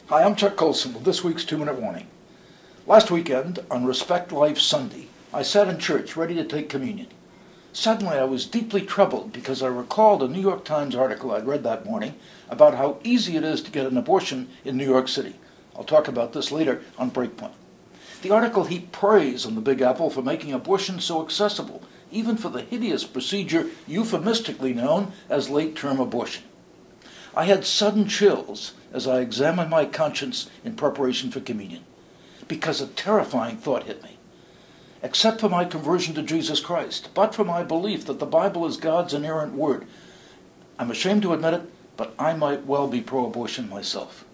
Hi, I'm Chuck Colson with this week's 2-Minute Warning. Last weekend, on Respect Life Sunday, I sat in church ready to take communion. Suddenly, I was deeply troubled because I recalled a New York Times article I'd read that morning about how easy it is to get an abortion in New York City. I'll talk about this later on Breakpoint. The article heaped praise on the Big Apple for making abortion so accessible, even for the hideous procedure euphemistically known as late-term abortion. I had sudden chills as I examined my conscience in preparation for communion, because a terrifying thought hit me. Except for my conversion to Jesus Christ, but for my belief that the Bible is God's inerrant word, I'm ashamed to admit it, but I might well be pro-abortion myself.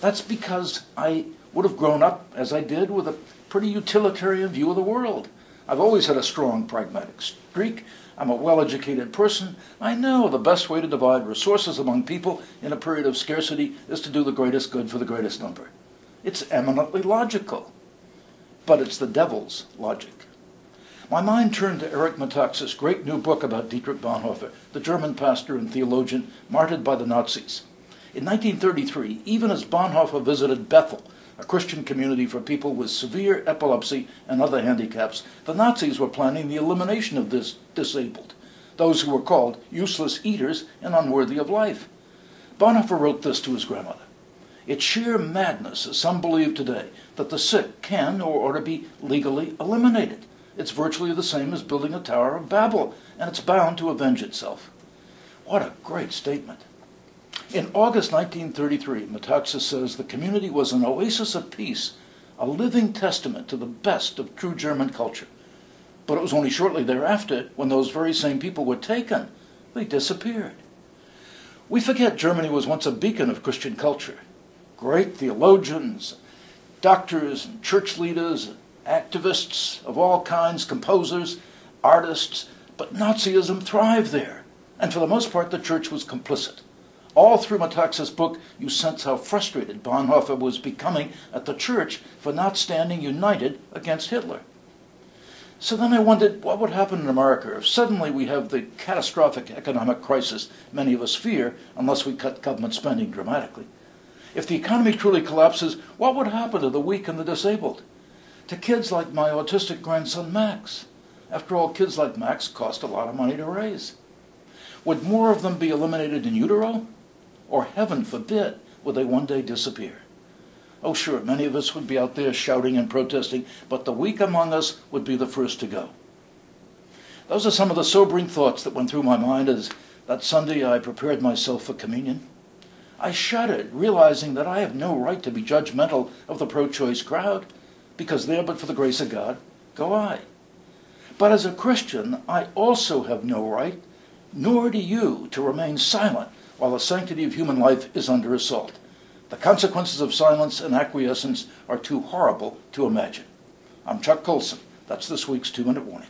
That's because I would have grown up, as I did, with a pretty utilitarian view of the world. I've always had a strong pragmatic streak. I'm a well-educated person. I know the best way to divide resources among people in a period of scarcity is to do the greatest good for the greatest number. It's eminently logical, but it's the devil's logic. My mind turned to Erich Metaxas' great new book about Dietrich Bonhoeffer, the German pastor and theologian martyred by the Nazis. In 1933, even as Bonhoeffer visited Bethel, a Christian community for people with severe epilepsy and other handicaps, the Nazis were planning the elimination of this disabled, those who were called useless eaters and unworthy of life. Bonhoeffer wrote this to his grandmother: "It's sheer madness, as some believe today, that the sick can or ought to be legally eliminated. It's virtually the same as building a Tower of Babel, and it's bound to avenge itself." What a great statement. In August 1933, Metaxas says the community was an oasis of peace, a living testament to the best of true German culture. But it was only shortly thereafter when those very same people were taken. They disappeared. We forget Germany was once a beacon of Christian culture. Great theologians, doctors, and church leaders, activists of all kinds, composers, artists, but Nazism thrived there. And for the most part, the church was complicit. All through Metaxas' book, you sense how frustrated Bonhoeffer was becoming at the church for not standing united against Hitler. So then I wondered what would happen in America if suddenly we have the catastrophic economic crisis many of us fear unless we cut government spending dramatically. If the economy truly collapses, what would happen to the weak and the disabled? To kids like my autistic grandson Max? After all, kids like Max cost a lot of money to raise. Would more of them be eliminated in utero? Or, heaven forbid, would they one day disappear? Oh sure, many of us would be out there shouting and protesting, but the weak among us would be the first to go. Those are some of the sobering thoughts that went through my mind as that Sunday I prepared myself for communion. I shuddered, realizing that I have no right to be judgmental of the pro-choice crowd, because there, but for the grace of God, go I. But as a Christian, I also have no right, nor do you, to remain silent while the sanctity of human life is under assault. The consequences of silence and acquiescence are too horrible to imagine. I'm Chuck Colson. That's this week's 2-Minute Warning.